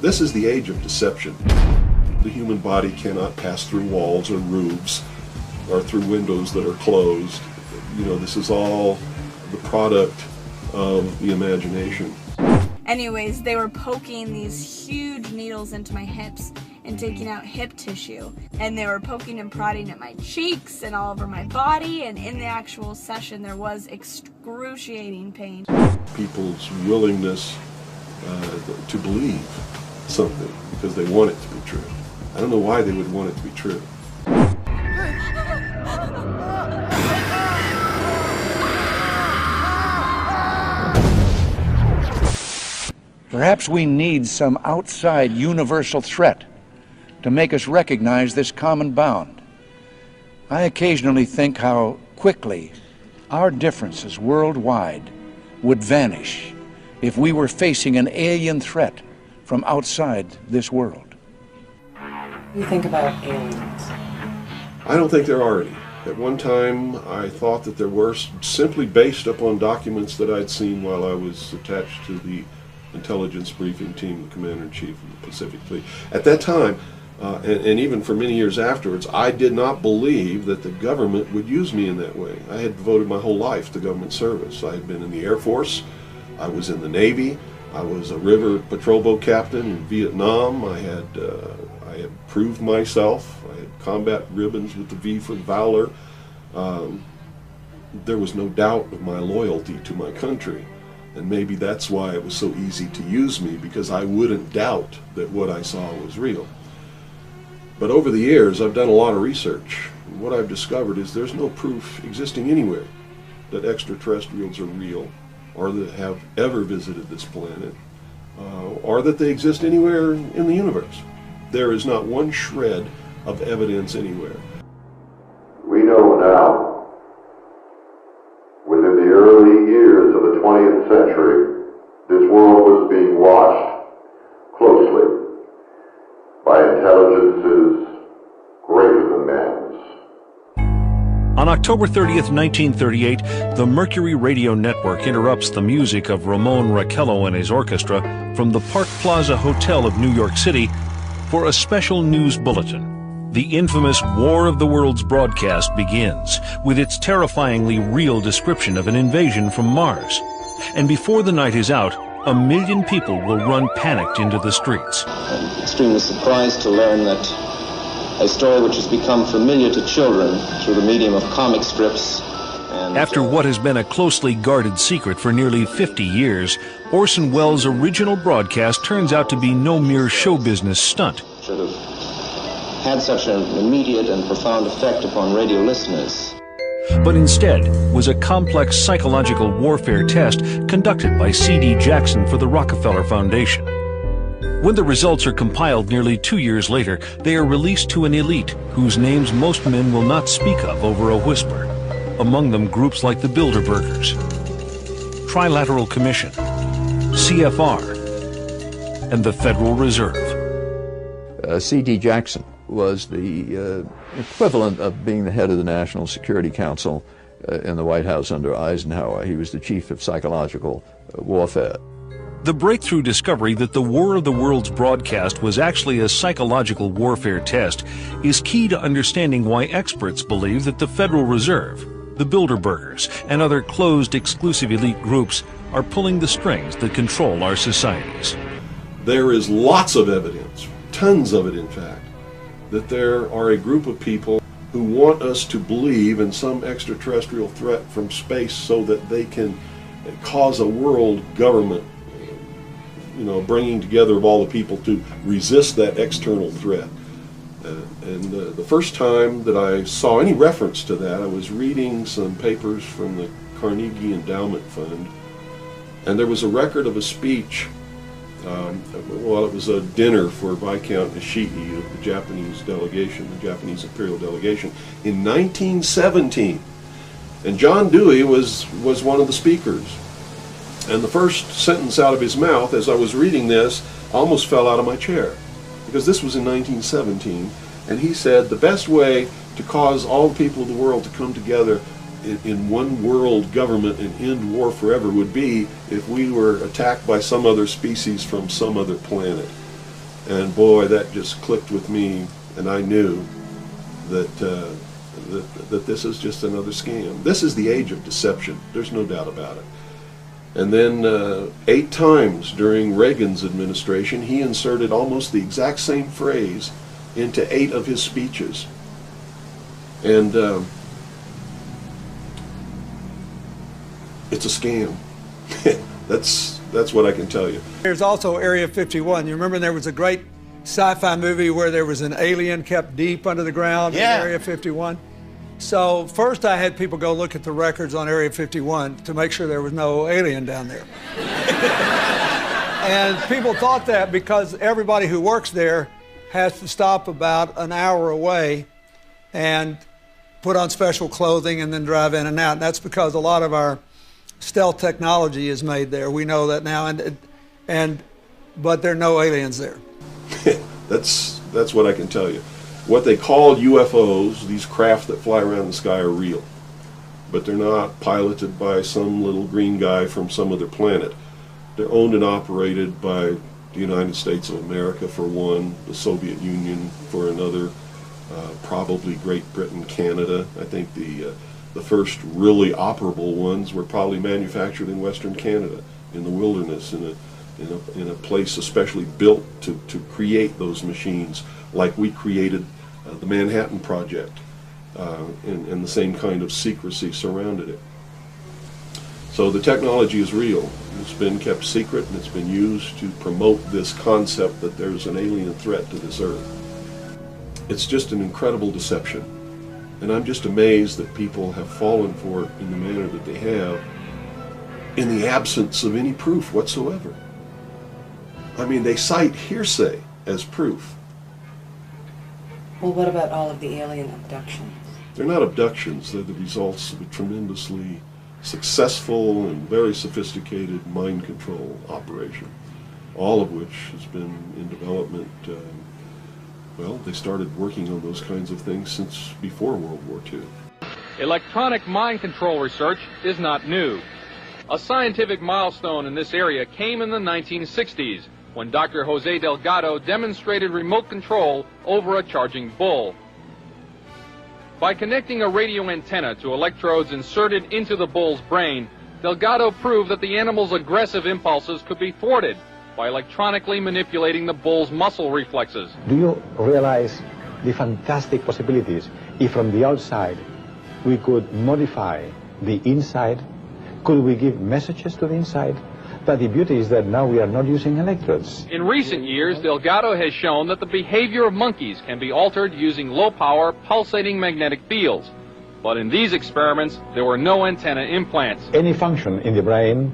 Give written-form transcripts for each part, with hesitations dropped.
This is the age of deception. The human body cannot pass through walls or roofs or through windows that are closed. You know, this is all the product of the imagination. Anyways, they were poking these huge needles into my hips and taking out hip tissue. And they were poking and prodding at my cheeks and all over my body. And in the actual session, there was excruciating pain. People's willingness to believe something because they want it to be true. I don't know why they would want it to be true. Perhaps we need some outside universal threat to make us recognize this common bound. I occasionally think how quickly our differences worldwide would vanish if we were facing an alien threat from outside this world. What do you think about aliens? I don't think there are any. At one time, I thought that there were, simply based upon documents that I'd seen while I was attached to the intelligence briefing team, the commander-in-chief of the Pacific Fleet. At that time, and even for many years afterwards, I did not believe that the government would use me in that way. I had devoted my whole life to government service. I had been in the Air Force, I was in the Navy, I was a river patrol boat captain in Vietnam, I had proved myself, I had combat ribbons with the V for Valor. There was no doubt of my loyalty to my country. And maybe that's why it was so easy to use me, because I wouldn't doubt that what I saw was real. But over the years, I've done a lot of research. And what I've discovered is there's no proof existing anywhere that extraterrestrials are real, or that have ever visited this planet, or that they exist anywhere in the universe. There is not one shred of evidence anywhere. We know now, within the early years of the 20th century, this world was being watched closely by intelligences greater than man's. On October 30th, 1938, the Mercury Radio Network interrupts the music of Ramon Raquello and his orchestra from the Park Plaza Hotel of New York City for a special news bulletin. The infamous War of the Worlds broadcast begins with its terrifyingly real description of an invasion from Mars. And before the night is out, 1 million people will run panicked into the streets. I'm extremely surprised to learn that a story which has become familiar to children through the medium of comic strips. After what has been a closely guarded secret for nearly 50 years, Orson Welles' original broadcast turns out to be no mere show business stunt. Should have had such an immediate and profound effect upon radio listeners. But instead was a complex psychological warfare test conducted by C.D. Jackson for the Rockefeller Foundation. When the results are compiled nearly 2 years later, they are released to an elite whose names most men will not speak of over a whisper. Among them groups like the Bilderbergers, Trilateral Commission, CFR, and the Federal Reserve. C.D. Jackson was the equivalent of being the head of the National Security Council in the White House under Eisenhower. He was the chief of psychological warfare. The breakthrough discovery that the War of the Worlds broadcast was actually a psychological warfare test is key to understanding why experts believe that the Federal Reserve, the Bilderbergers, and other closed exclusive elite groups are pulling the strings that control our societies. There is lots of evidence, tons of it in fact, that there are a group of people who want us to believe in some extraterrestrial threat from space so that they can cause a world government, you know, bringing together of all the people to resist that external threat. The first time that I saw any reference to that, I was reading some papers from the Carnegie Endowment Fund, and there was a record of a speech. Well, it was a dinner for Viscount Ishii of the Japanese delegation, the Japanese Imperial delegation, in 1917. And John Dewey was one of the speakers. And the first sentence out of his mouth, as I was reading this, I almost fell out of my chair, because this was in 1917. And he said the best way to cause all the people of the world to come together in one world government and end war forever would be if we were attacked by some other species from some other planet. And boy, that just clicked with me, and I knew that that this is just another scam. This is the age of deception. There's no doubt about it. And then 8 times during Reagan's administration, he inserted almost the exact same phrase into 8 of his speeches. And it's a scam. That's what I can tell you. There's also Area 51. You remember there was a great sci-fi movie where there was an alien kept deep under the ground in Area 51? So first I had people go look at the records on Area 51 to make sure there was no alien down there. And people thought that because everybody who works there has to stop about an hour away and put on special clothing and then drive in and out. And that's because a lot of our stealth technology is made there. We know that now, but there are no aliens there. That's what I can tell you. What they call UFOs, these craft that fly around the sky, are real. But they're not piloted by some little green guy from some other planet. They're owned and operated by the United States of America for one, the Soviet Union for another, probably Great Britain, Canada. I think the first really operable ones were probably manufactured in Western Canada, in the wilderness, in a place especially built to create those machines, like we created the Manhattan Project, and the same kind of secrecy surrounded it. So the technology is real. It's been kept secret, and it's been used to promote this concept that there's an alien threat to this earth. It's just an incredible deception, and I'm just amazed that people have fallen for it in the manner that they have, in the absence of any proof whatsoever. I mean, they cite hearsay as proof. Well, what about all of the alien abductions? They're not abductions. They're the results of a tremendously successful and very sophisticated mind control operation, all of which has been in development. Well, they started working on those kinds of things since before World War II. Electronic mind control research is not new. A scientific milestone in this area came in the 1960s, when Dr. Jose Delgado demonstrated remote control over a charging bull. By connecting a radio antenna to electrodes inserted into the bull's brain, Delgado proved that the animal's aggressive impulses could be thwarted by electronically manipulating the bull's muscle reflexes. Do you realize the fantastic possibilities if from the outside we could modify the inside? Could we give messages to the inside? But the beauty is that now we are not using electrodes. In recent years, Delgado has shown that the behavior of monkeys can be altered using low-power, pulsating magnetic fields. But in these experiments, there were no antenna implants. Any function in the brain,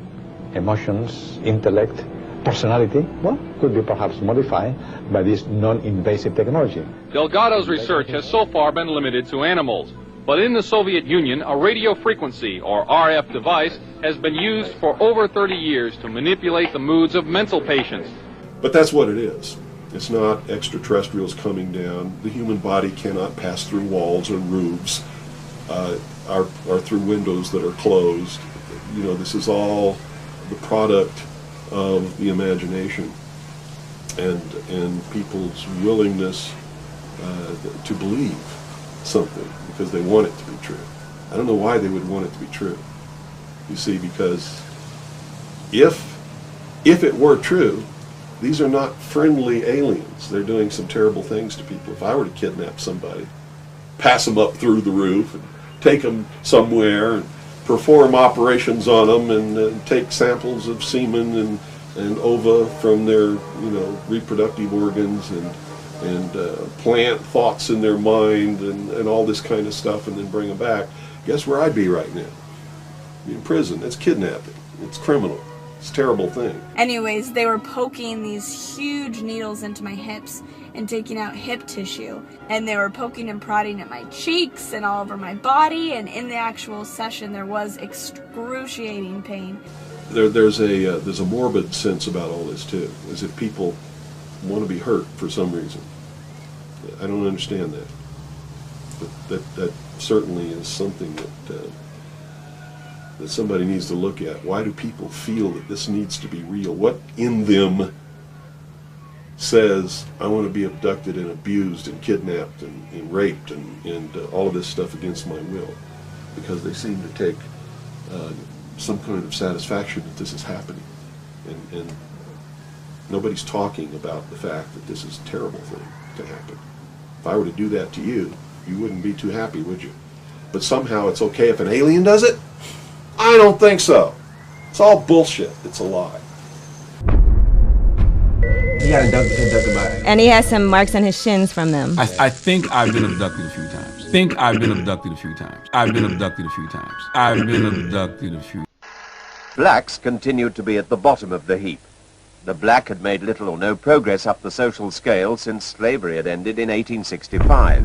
emotions, intellect, personality, well, could be perhaps modified by this non-invasive technology. Delgado's research has so far been limited to animals. But in the Soviet Union, a radio frequency, or RF device, has been used for over 30 years to manipulate the moods of mental patients. But that's what it is. It's not extraterrestrials coming down. The human body cannot pass through walls or roofs, or through windows that are closed. You know, this is all the product of the imagination and people's willingness to believe something because they want it to be true. I don't know why they would want it to be true. You see, because if it were true, these are not friendly aliens. They're doing some terrible things to people. If I were to kidnap somebody, pass them up through the roof and take them somewhere and perform operations on them and take samples of semen and ova from their, reproductive organs and plant thoughts in their mind and all this kind of stuff and then bring them back, guess where I'd be right now? In prison. It's kidnapping. It's criminal. It's a terrible thing. Anyways, they were poking these huge needles into my hips and taking out hip tissue. And they were poking and prodding at my cheeks and all over my body. And in the actual session, there was excruciating pain. There's a morbid sense about all this too, as if people want to be hurt for some reason. I don't understand that. But that certainly is something that somebody needs to look at. Why do people feel that this needs to be real? What in them says, I want to be abducted and abused and kidnapped and raped and all of this stuff against my will, because they seem to take some kind of satisfaction that this is happening. And nobody's talking about the fact that this is a terrible thing to happen. If I were to do that to you, you wouldn't be too happy, would you? But somehow it's okay if an alien does it? I don't think so. It's all bullshit. It's a lie. He got abducted by. And he has some marks on his shins from them. I think I've been abducted a few times. I've been abducted a few times. Blacks continued to be at the bottom of the heap. The black had made little or no progress up the social scale since slavery had ended in 1865.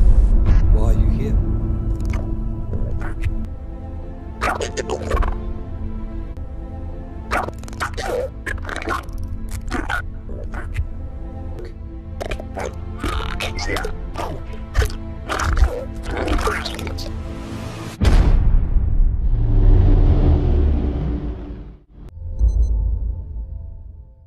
Why are you here?